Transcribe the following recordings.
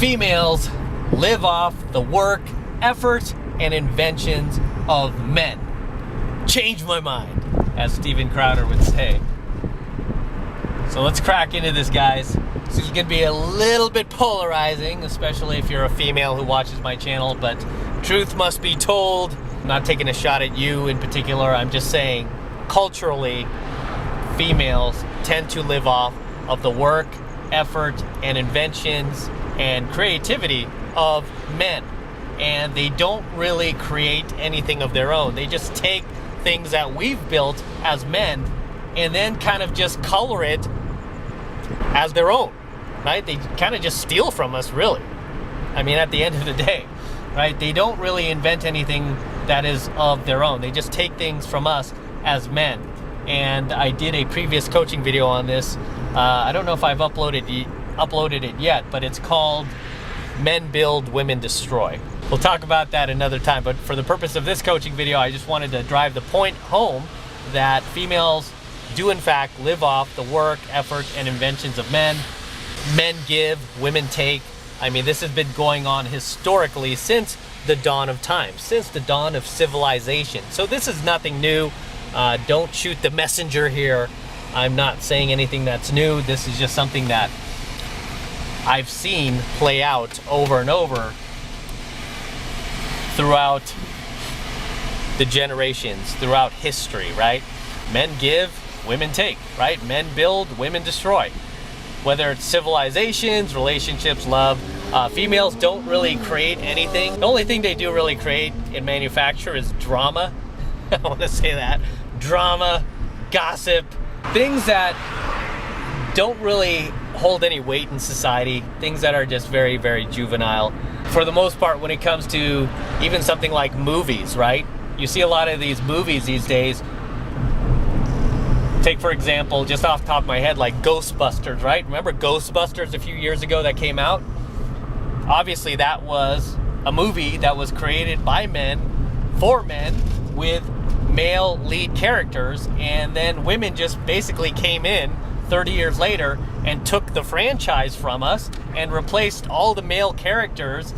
females live off the work, effort, and inventions of men. Change my mind, as Steven Crowder would say. So let's crack into this, guys. This is going to be a little bit polarizing, especially if you're a female who watches my channel, but truth must be told. I'm not taking a shot at you in particular. I'm just saying, culturally, females tend to live off of the work, effort, and inventions and creativity of men. And they don't really create anything of their own. They just take things that we've built as men and then kind of just color it as their own, right? They kind of just steal from us, really. I mean, at the end of the day, right? They don't really invent anything that is of their own. They just take things from us as men. And I did a previous coaching video on this. I don't know if I've uploaded it yet, but it's called Men Build, Women Destroy. We'll talk about that another time, but for the purpose of this coaching video, I just wanted to drive the point home that females do in fact live off the work, effort, and inventions of men. Men give, women take. I mean, this has been going on historically since the dawn of time, since the dawn of civilization. So this is nothing new. Don't shoot the messenger here. I'm not saying anything that's new. This is just something that I've seen play out over and over throughout the generations, throughout history, right? Men give, women take, right? Men build, women destroy. Whether it's civilizations, relationships, love, females don't really create anything. The only thing they do really create and manufacture is drama. I want to say that. Drama, gossip, things that don't really hold any weight in society, things that are just very, very juvenile. For the most part, when it comes to even something like movies, right? You see a lot of these movies these days. Take, for example, just off the top of my head, like Ghostbusters, right? Remember Ghostbusters a few years ago that came out? Obviously, that was a movie that was created by men, for men, with male lead characters, and then women just basically came in 30 years later and took the franchise from us and replaced all the male characters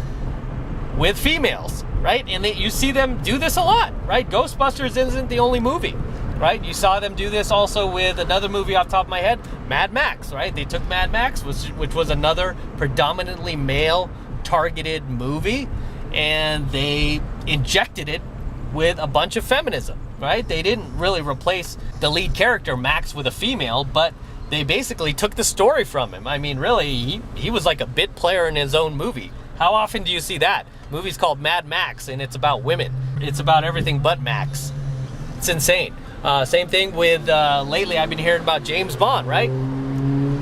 with females, right? And you see them do this a lot, right? Ghostbusters isn't the only movie, right? You saw them do this also with another movie off the top of my head, Mad Max, right? They took Mad Max, which was another predominantly male-targeted movie, and they injected it with a bunch of feminism, right? They didn't really replace the lead character, Max, with a female, but they basically took the story from him. I mean, really, he was like a bit player in his own movie. How often do you see that? Movie's called Mad Max, and it's about women. It's about everything but Max. It's insane. Same thing with, lately I've been hearing about James Bond, right?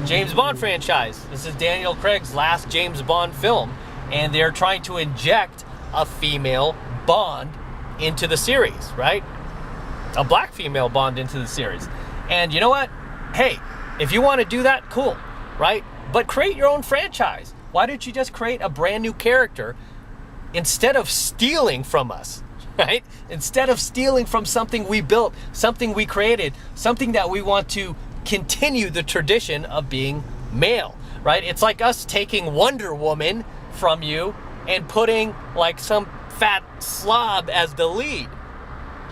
James Bond franchise. This is Daniel Craig's last James Bond film, and they're trying to inject a female Bond into the series, right? A black female Bond into the series. And you know what? Hey, if you want to do that, cool, right? But create your own franchise. Why don't you just create a brand new character instead of stealing from us, right? Instead of stealing from something we built, something we created, something that we want to continue the tradition of being male, right? It's like us taking Wonder Woman from you and putting like some fat slob as the lead.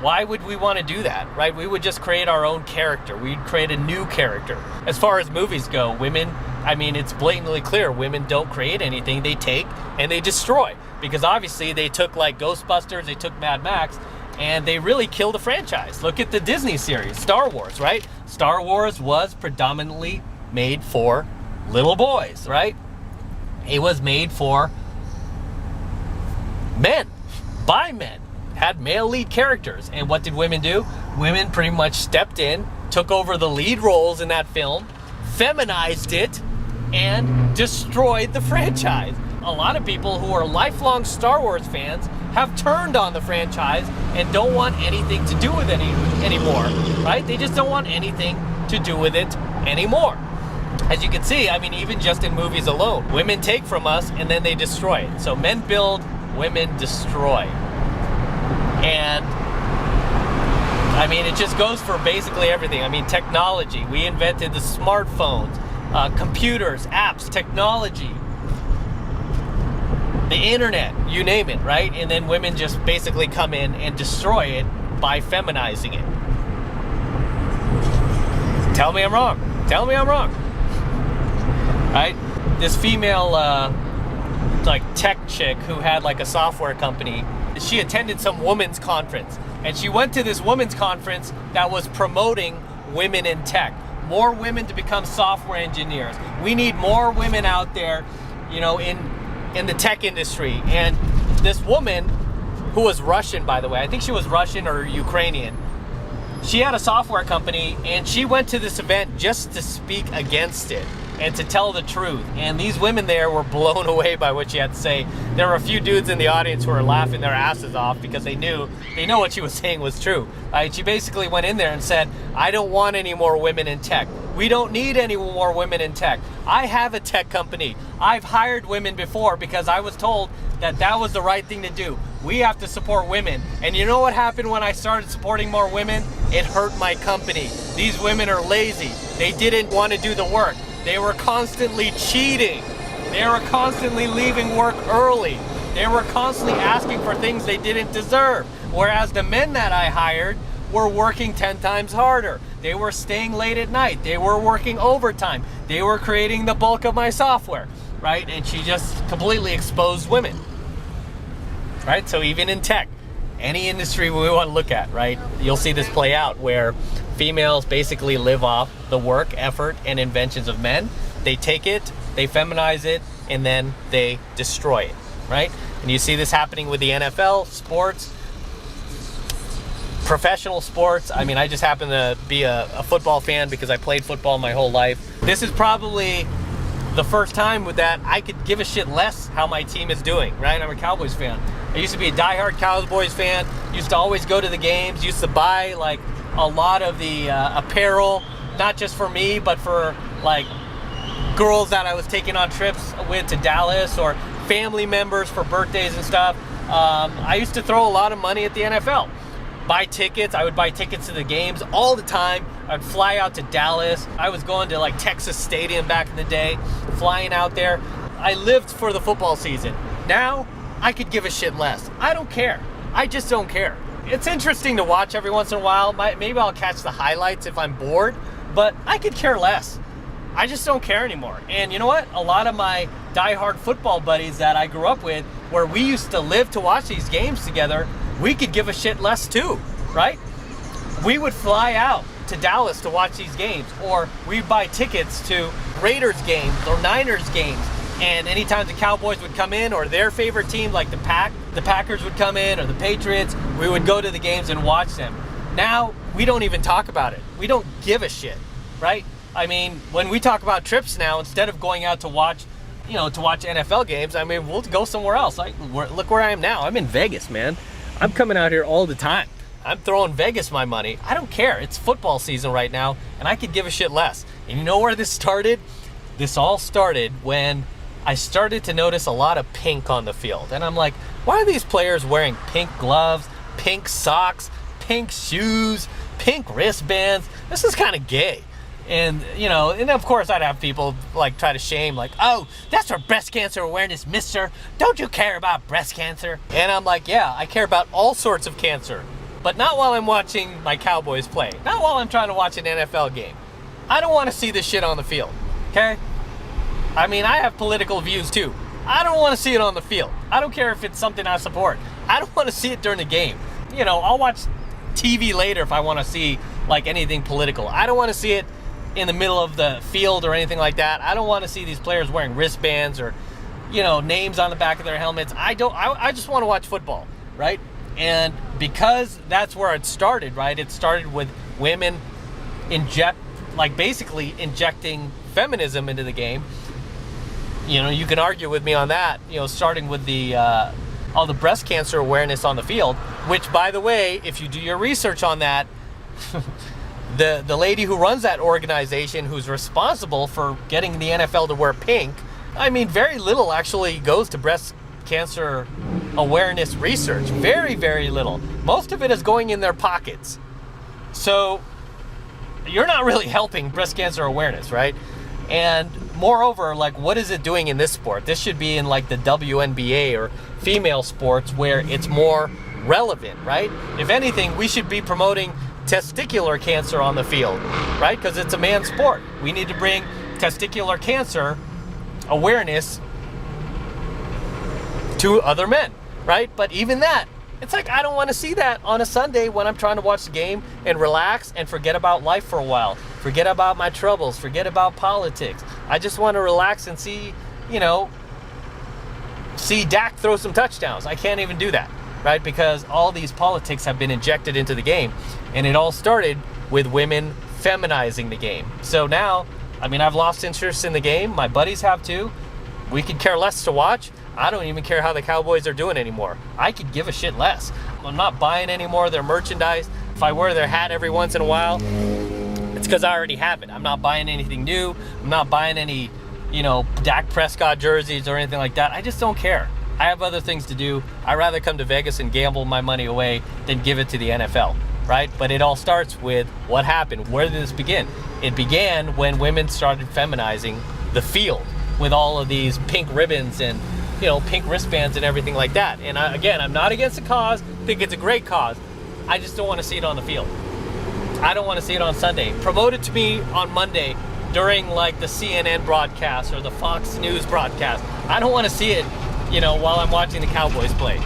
Why would we want to do that, right? We would just create our own character. We'd create a new character. As far as movies go, women, I mean, it's blatantly clear, women don't create anything. They take and they destroy. Because obviously they took like Ghostbusters, they took Mad Max, and they really killed the franchise. Look at the Disney series, Star Wars, right? Star Wars was predominantly made for little boys, right? It was made for men, by men. Had male lead characters. And what did women do? Women pretty much stepped in, took over the lead roles in that film, feminized it, and destroyed the franchise. A lot of people who are lifelong Star Wars fans have turned on the franchise and don't want anything to do with it anymore, right? They just don't want anything to do with it anymore. As you can see, I mean, even just in movies alone, women take from us and then they destroy it. So men build, women destroy. And I mean, it just goes for basically everything. I mean, technology. We invented the smartphones, computers, apps, technology. internet, you name it, right? And then women just basically come in and destroy it by feminizing it. Tell me I'm wrong. Tell me I'm wrong. Right? This female like tech chick who had like a software company, she attended some women's conference, and she went to this women's conference that was promoting women in tech. More women to become software engineers. We need more women out there, you know, in the tech industry. And this woman, who was Russian, by the way, I think she was Russian or Ukrainian, she had a software company, and she went to this event just to speak against it and to tell the truth. And these women there were blown away by what she had to say. There were a few dudes in the audience who were laughing their asses off because they know what she was saying was true. She basically went in there and said, I don't want any more women in tech. We don't need any more women in tech. I have a tech company. I've hired women before because I was told that was the right thing to do. We have to support women. And you know what happened when I started supporting more women? It hurt my company. These women are lazy. They didn't want to do the work. They were constantly cheating. They were constantly leaving work early. They were constantly asking for things they didn't deserve. Whereas the men that I hired were working 10 times harder. They were staying late at night. They were working overtime. They were creating the bulk of my software, right? And she just completely exposed women, right? So even in tech, any industry we want to look at, right? You'll see this play out where females basically live off the work, effort, and inventions of men. They take it, they feminize it, and then they destroy it, right? And you see this happening with the NFL, sports, professional sports. I mean, I just happen to be a football fan because I played football my whole life. This is probably the first time with that I could give a shit less how my team is doing, right? I'm a Cowboys fan. I used to be a diehard Cowboys fan, used to always go to the games, used to buy like a lot of the apparel, not just for me, but for like girls that I was taking on trips with to Dallas, or family members for birthdays and stuff. I used to throw a lot of money at the NFL. Buy tickets. I would buy tickets to the games all the time. I'd fly out to Dallas. I was going to like Texas Stadium back in the day, flying out there. I lived for the football season. Now, I could give a shit less. I don't care. I just don't care. It's interesting to watch every once in a while. Maybe I'll catch the highlights if I'm bored, but I could care less. I just don't care anymore. And you know what? A lot of my diehard football buddies that I grew up with, where we used to live to watch these games together, we could give a shit less too, right? We would fly out to Dallas to watch these games, or we'd buy tickets to Raiders games or Niners games. And anytime the Cowboys would come in, or their favorite team like the Packers would come in, or the Patriots, we would go to the games and watch them. Now, we don't even talk about it. We don't give a shit, right? I mean, when we talk about trips now, instead of going out to watch NFL games, I mean, we'll go somewhere else. Like, look where I am now. I'm in Vegas, man. I'm coming out here all the time. I'm throwing Vegas my money. I don't care. It's football season right now, and I could give a shit less. And you know where this started? This all started when I started to notice a lot of pink on the field. And I'm like, why are these players wearing pink gloves, pink socks, pink shoes, pink wristbands? This is kind of gay. And, you know, and of course I'd have people like try to shame, like, oh, that's for breast cancer awareness, mister. Don't you care about breast cancer? And I'm like, yeah, I care about all sorts of cancer, but not while I'm watching my Cowboys play. Not while I'm trying to watch an NFL game. I don't want to see this shit on the field, okay? I mean, I have political views too. I don't want to see it on the field. I don't care if it's something I support. I don't want to see it during the game. You know, I'll watch TV later if I want to see like anything political. I don't want to see it in the middle of the field or anything like that. I don't want to see these players wearing wristbands or, you know, names on the back of their helmets. I just want to watch football, right? And because that's where it started, right? It started with women basically injecting feminism into the game. You know, you can argue with me on that, you know, starting with the all the breast cancer awareness on the field, which, by the way, if you do your research on that, the lady who runs that organization, who's responsible for getting the NFL to wear pink, I mean, very little actually goes to breast cancer awareness research. Very, very little. Most of it is going in their pockets. So you're not really helping breast cancer awareness, right? And moreover, like, what is it doing in this sport? This should be in like the WNBA or female sports where it's more relevant, right? If anything, we should be promoting testicular cancer on the field, right? Because it's a man's sport. We need to bring testicular cancer awareness to other men, right? But even that, it's like, I don't want to see that on a Sunday when I'm trying to watch the game and relax and forget about life for a while. Forget about my troubles, forget about politics. I just want to relax and see, you know, see Dak throw some touchdowns. I can't even do that, right? Because all these politics have been injected into the game. And it all started with women feminizing the game. So now, I mean, I've lost interest in the game. My buddies have too. We could care less to watch. I don't even care how the Cowboys are doing anymore. I could give a shit less. I'm not buying any more of their merchandise. If I wear their hat every once in a while, it's because I already have it. I'm not buying anything new. I'm not buying any, you know, Dak Prescott jerseys or anything like that. I just don't care. I have other things to do. I'd rather come to Vegas and gamble my money away than give it to the NFL, right? But it all starts with what happened. Where did this begin? It began when women started feminizing the field with all of these pink ribbons and, you know, pink wristbands and everything like that. And again, I'm not against the cause. I think it's a great cause. I just don't want to see it on the field. I don't want to see it on Sunday. Promote it to me on Monday during like the CNN broadcast or the Fox News broadcast. I don't want to see it, you know, while I'm watching the Cowboys play.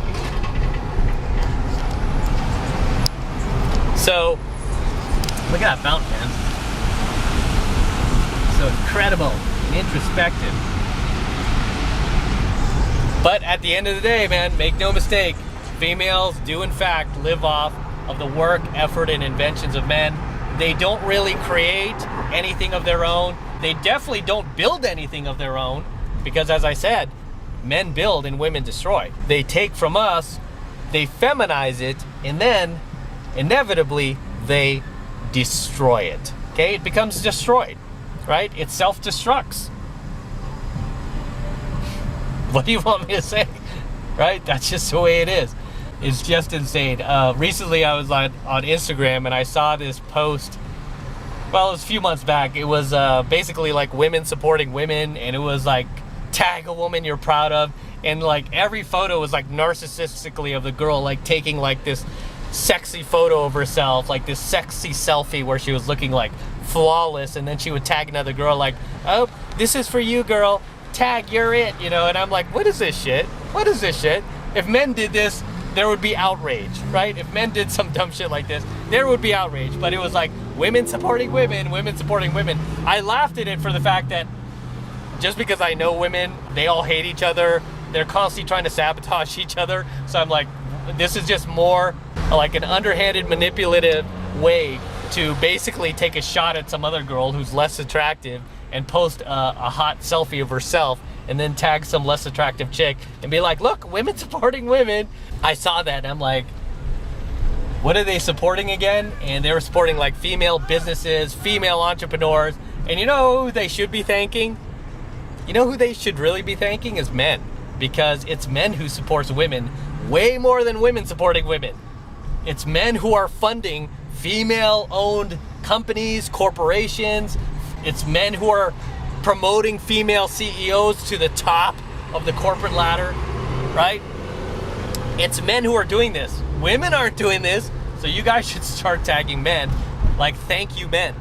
So, look at that fountain, man. So incredible and introspective. But at the end of the day, man, make no mistake, females do in fact live off of the work, effort, and inventions of men. They don't really create anything of their own. They definitely don't build anything of their own because, as I said, men build and women destroy. They take from us, they feminize it, and then inevitably they destroy it. Okay, it becomes destroyed, right? It self-destructs. What do you want me to say? Right? That's just the way it is. It's just insane. Recently I was on Instagram and I saw this post. Well, it was a few months back. It was basically like women supporting women, and it was like, tag a woman you're proud of, and like every photo was like narcissistically of the girl like taking like this sexy photo of herself, like this sexy selfie where she was looking like flawless, and then she would tag another girl like, oh, this is for you, girl, tag, you're it, you know. And I'm like, what is this shit? What is this shit? If men did this, there would be outrage, right? If men did some dumb shit like this, there would be outrage. But it was like women supporting women, women supporting women. I laughed at it for the fact that just because I know women, they all hate each other. They're constantly trying to sabotage each other. So I'm like, this is just more like an underhanded, manipulative way to basically take a shot at some other girl who's less attractive and post a hot selfie of herself and then tag some less attractive chick and be like, look, women supporting women. I saw that and I'm like, what are they supporting again? And they were supporting like female businesses, female entrepreneurs. And you know who they should be thanking? You know who they should really be thanking is men, because it's men who supports women way more than women supporting women. It's men who are funding female-owned companies, corporations. It's men who are promoting female CEOs to the top of the corporate ladder, right? It's men who are doing this. Women aren't doing this, so you guys should start tagging men. Like, thank you, men.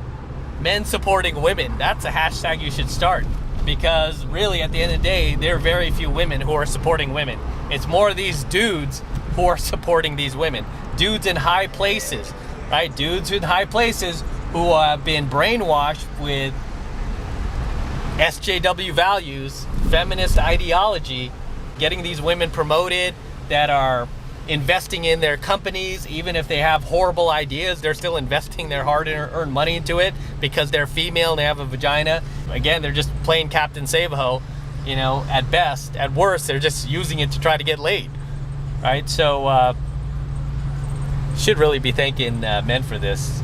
Men supporting women. That's a hashtag you should start. Because really, at the end of the day, there are very few women who are supporting women. It's more of these dudes who are supporting these women. Dudes in high places, right? Dudes in high places who have been brainwashed with SJW values, feminist ideology, getting these women promoted that are investing in their companies. Even if they have horrible ideas, they're still investing their hard-earned money into it because they're female and they have a vagina. Again, they're just playing Captain Save-A-Ho, you know, at best. At worst, they're just using it to try to get laid, right? So, should really be thanking men for this,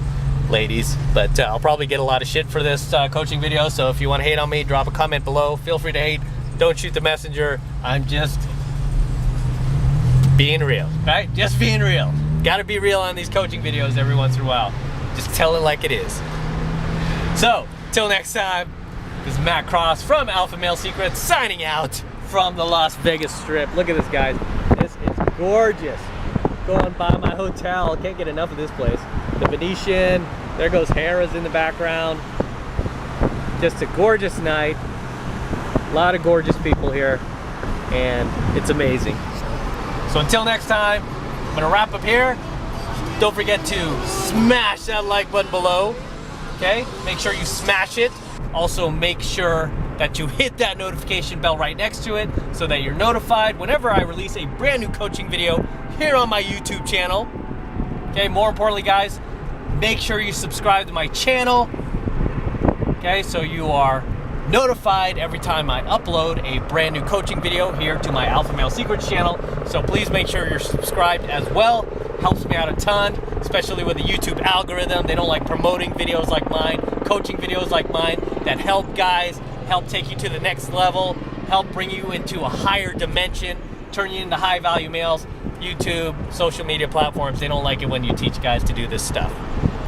ladies. But I'll probably get a lot of shit for this coaching video, so if you want to hate on me, drop a comment below. Feel free to hate. Don't shoot the messenger. I'm just being real, right? Just being real. Gotta be real on these coaching videos every once in a while. Just tell it like it is. So, till next time, This is Matt Cross from AlphaMaleSecrets signing out from the Las Vegas Strip. Look at this, guys. This is gorgeous. Going by my hotel. Can't get enough of this place. The Venetian. There goes Harrah's in the background. Just a gorgeous night. A lot of gorgeous people here. And it's amazing. So until next time, I'm gonna wrap up here. Don't forget to smash that like button below. Okay? Make sure you smash it. Also make sure that you hit that notification bell right next to it so that you're notified whenever I release a brand new coaching video here on my YouTube channel. Okay, more importantly, guys, make sure you subscribe to my channel. Okay, so you are notified every time I upload a brand new coaching video here to my AlphaMaleSecrets channel. So please make sure you're subscribed as well. Helps me out a ton, especially with the YouTube algorithm. They don't like promoting videos like mine, coaching videos like mine that help guys, help take you to the next level, help bring you into a higher dimension, turn you into high value males. YouTube, social media platforms, they don't like it when you teach guys to do this stuff,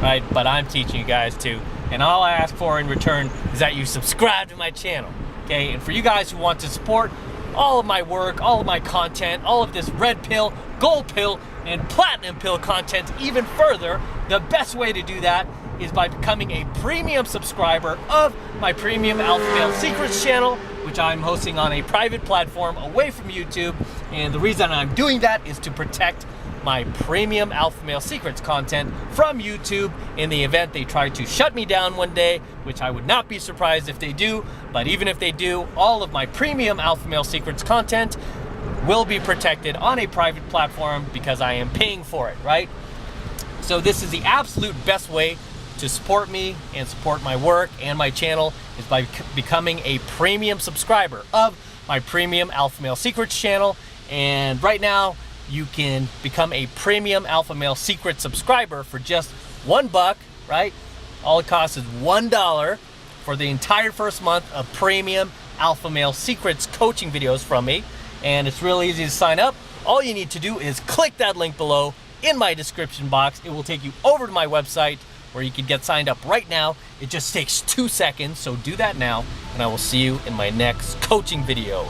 right? But I'm teaching you guys to, and all I ask for in return is that you subscribe to my channel, okay? And for you guys who want to support all of my work, all of my content, all of this red pill, gold pill, and platinum pill content even further, the best way to do that is by becoming a premium subscriber of my premium AlphaMaleSecrets channel, which I'm hosting on a private platform away from YouTube. And the reason I'm doing that is to protect my premium AlphaMaleSecrets content from YouTube in the event they try to shut me down one day, which I would not be surprised if they do. But even if they do, all of my premium AlphaMaleSecrets content will be protected on a private platform because I am paying for it, right? So this is the absolute best way to support me and support my work and my channel is by becoming a premium subscriber of my premium AlphaMaleSecrets channel. And right now you can become a premium AlphaMaleSecrets subscriber for just $1, right? All it costs is $1 for the entire first month of premium AlphaMaleSecrets coaching videos from me. And it's real easy to sign up. All you need to do is click that link below in my description box. It will take you over to my website where you can get signed up right now. It just takes 2 seconds, so do that now, and I will see you in my next coaching video.